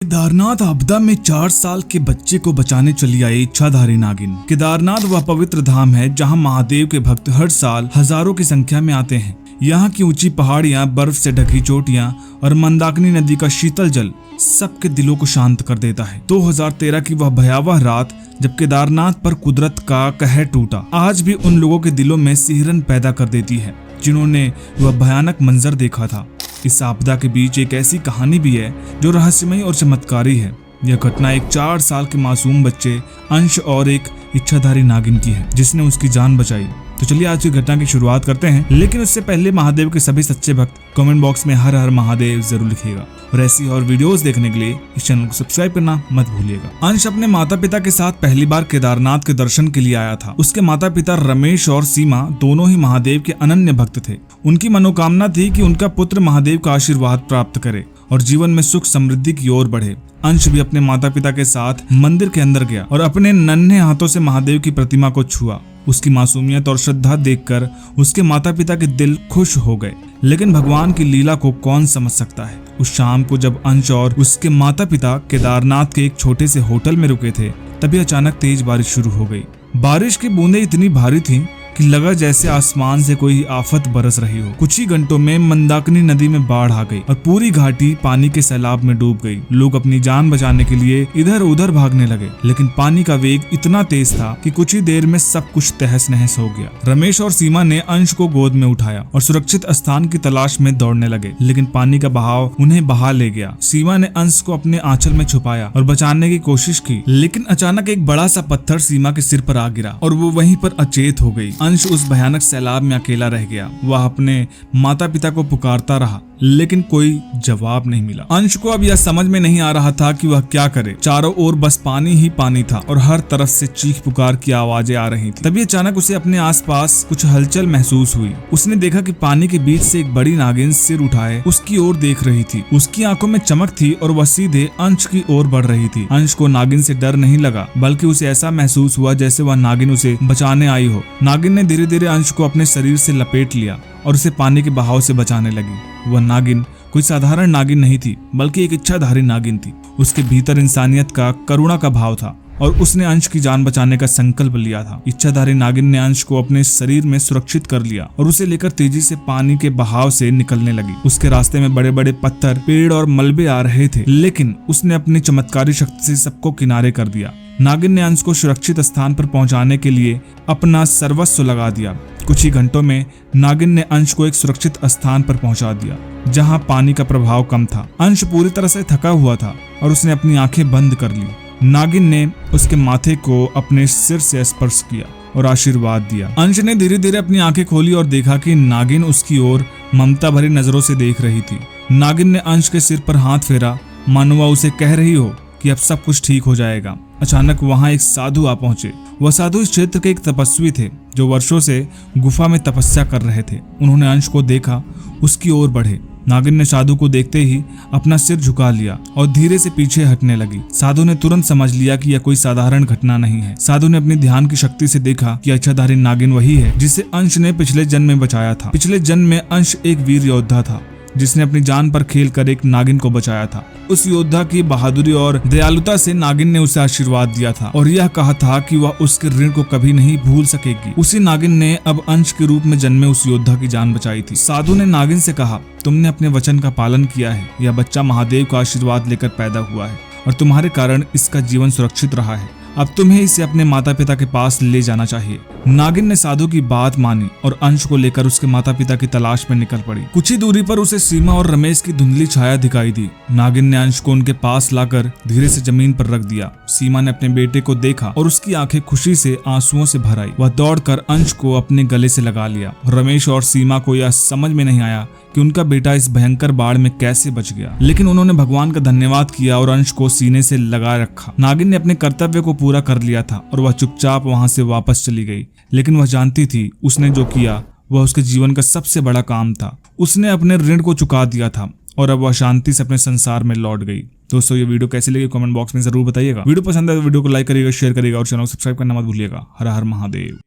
केदारनाथ आपदा में 4 साल के बच्चे को बचाने चली आई इच्छाधारी नागिन। केदारनाथ वह पवित्र धाम है जहां महादेव के भक्त हर साल हजारों की संख्या में आते हैं। यहाँ की ऊंची पहाड़ियां, बर्फ से ढकी चोटियां और मंदाकिनी नदी का शीतल जल सबके दिलों को शांत कर देता है। 2013 की वह भयावह रात जब केदारनाथ पर कुदरत का कहर टूटा, आज भी उन लोगों के दिलों में सिहरन पैदा कर देती है जिन्होंने वह भयानक मंजर देखा था। इस आपदा के बीच एक ऐसी कहानी भी है जो रहस्यमयी और चमत्कारी है। यह घटना एक 4 साल के मासूम बच्चे अंश और एक इच्छाधारी नागिन की है जिसने उसकी जान बचाई। तो चलिए आज की घटना की शुरुआत करते हैं, लेकिन उससे पहले महादेव के सभी सच्चे भक्त कमेंट बॉक्स में हर हर महादेव जरूर लिखिएगा और ऐसी और वीडियोस देखने के लिए इस चैनल को सब्सक्राइब करना मत भूलिएगा। अंश अपने माता पिता के साथ पहली बार केदारनाथ के दर्शन के लिए आया था। उसके माता पिता रमेश और सीमा दोनों ही महादेव के अनन्य भक्त थे। उनकी मनोकामना थी कि उनका पुत्र महादेव का आशीर्वाद प्राप्त करे और जीवन में सुख समृद्धि की ओर बढ़े। अंश भी अपने माता पिता के साथ मंदिर के अंदर गया और अपने नन्हे हाथों से महादेव की प्रतिमा को छुआ। उसकी मासूमियत और श्रद्धा देखकर उसके माता पिता के दिल खुश हो गए। लेकिन भगवान की लीला को कौन समझ सकता है। उस शाम को जब अंश और उसके माता पिता केदारनाथ के एक छोटे से होटल में रुके थे, तभी अचानक तेज बारिश शुरू हो गई। बारिश की बूंदें इतनी भारी थीं कि लगा जैसे आसमान से कोई आफत बरस रही हो। कुछ ही घंटों में मंदाकिनी नदी में बाढ़ आ गई और पूरी घाटी पानी के सैलाब में डूब गई। लोग अपनी जान बचाने के लिए इधर उधर भागने लगे, लेकिन पानी का वेग इतना तेज था कि कुछ ही देर में सब कुछ तहस नहस हो गया। रमेश और सीमा ने अंश को गोद में उठाया और सुरक्षित स्थान की तलाश में दौड़ने लगे, लेकिन पानी का बहाव उन्हें बहा ले गया। सीमा ने अंश को अपने आंचल में छुपाया और बचाने की कोशिश की, लेकिन अचानक एक बड़ा सा पत्थर सीमा के सिर पर आ गिरा और वो वहीं पर अचेत हो गई। अंश उस भयानक सैलाब में अकेला रह गया। वह अपने माता पिता को पुकारता रहा, लेकिन कोई जवाब नहीं मिला। अंश को अब यह समझ में नहीं आ रहा था कि वह क्या करे। चारों ओर बस पानी ही पानी था और हर तरफ से चीख पुकार की आवाजें आ रही थी। तभी अचानक उसे अपने आसपास कुछ हलचल महसूस हुई। उसने देखा कि पानी के बीच से एक बड़ी नागिन सिर उठाए उसकी ओर देख रही थी। उसकी आंखों में चमक थी और वह सीधे अंश की ओर बढ़ रही थी। अंश को नागिन से डर नहीं लगा, बल्कि उसे ऐसा महसूस हुआ जैसे वह नागिन उसे बचाने आई हो। नागिन ने धीरे धीरे अंश को अपने शरीर से लपेट लिया और उसे पानी के बहाव से बचाने लगी। वह नागिन कोई साधारण नागिन नहीं थी, बल्कि एक इच्छाधारी नागिन थी। उसके भीतर इंसानियत का, करुणा का भाव था और उसने अंश की जान बचाने का संकल्प लिया था। इच्छाधारी नागिन ने अंश को अपने शरीर में सुरक्षित कर लिया और उसे लेकर तेजी से पानी के बहाव से निकलने लगी। उसके रास्ते में बड़े बड़े पत्थर, पेड़ और मलबे आ रहे थे, लेकिन उसने अपनी चमत्कारी शक्ति से सबको किनारे कर दिया। नागिन ने अंश को सुरक्षित स्थान पर पहुंचाने के लिए अपना सर्वस्व लगा दिया। कुछ ही घंटों में नागिन ने अंश को एक सुरक्षित स्थान पर पहुंचा दिया जहां पानी का प्रभाव कम था। अंश पूरी तरह से थका हुआ था और उसने अपनी आंखें बंद कर ली। नागिन ने उसके माथे को अपने सिर से स्पर्श किया और आशीर्वाद दिया। अंश ने धीरे धीरे अपनी आंखें खोली और देखा कि नागिन उसकी ओर ममता भरी नजरों से देख रही थी। नागिन ने अंश के सिर पर हाथ फेरा, मानो वह उसे कह रही हो कि अब सब कुछ ठीक हो जाएगा। अचानक वहां एक साधु आ पहुंचे। वह साधु इस क्षेत्र के एक तपस्वी थे जो वर्षों से गुफा में तपस्या कर रहे थे। उन्होंने अंश को देखा, उसकी ओर बढ़े। नागिन ने साधु को देखते ही अपना सिर झुका लिया और धीरे से पीछे हटने लगी। साधु ने तुरंत समझ लिया कि यह कोई साधारण घटना नहीं है। साधु ने अपने ध्यान की शक्ति से देखा कि इच्छाधारी नागिन वही है जिसे अंश ने पिछले जन्म में बचाया था। पिछले जन्म में अंश एक वीर योद्धा था जिसने अपनी जान पर खेलकर एक नागिन को बचाया था। उस योद्धा की बहादुरी और दयालुता से नागिन ने उसे आशीर्वाद दिया था और यह कहा था कि वह उसके ऋण को कभी नहीं भूल सकेगी। उसी नागिन ने अब अंश के रूप में जन्मे उस योद्धा की जान बचाई थी। साधु ने नागिन से कहा, तुमने अपने वचन का पालन किया है। यह बच्चा महादेव का आशीर्वाद लेकर पैदा हुआ है और तुम्हारे कारण इसका जीवन सुरक्षित रहा है। अब तुम्हें इसे अपने माता पिता के पास ले जाना चाहिए। नागिन ने साधु की बात मानी और अंश को लेकर उसके माता पिता की तलाश में निकल पड़ी। कुछ ही दूरी पर उसे सीमा और रमेश की धुंधली छाया दिखाई दी। नागिन ने अंश को उनके पास लाकर धीरे से जमीन पर रख दिया। सीमा ने अपने बेटे को देखा और उसकी आंखें खुशी से आंसुओं से भर आई। वह दौड़कर अंश को अपने गले से लगा लिया। रमेश और सीमा को यह समझ में नहीं आया कि उनका बेटा इस भयंकर बाढ़ में कैसे बच गया, लेकिन उन्होंने भगवान का धन्यवाद किया और अंश को सीने से लगा रखा। नागिन ने अपने कर्तव्य को पूरा कर लिया था और वह चुपचाप वहां से वापस चली गई, लेकिन वह जानती थी उसने जो किया वह उसके जीवन का सबसे बड़ा काम था। उसने अपने ऋण को चुका दिया था और अब वह शांति से अपने संसार में लौट गई। दोस्तों ये वीडियो कैसी लगी कमेंट बॉक्स में जरूर बताइएगा। वीडियो पसंद है तो वीडियो को लाइक करिएगा, शेयर करिएगा और चैनल को सब्सक्राइब करना मत भूलिएगा। हर हर महादेव।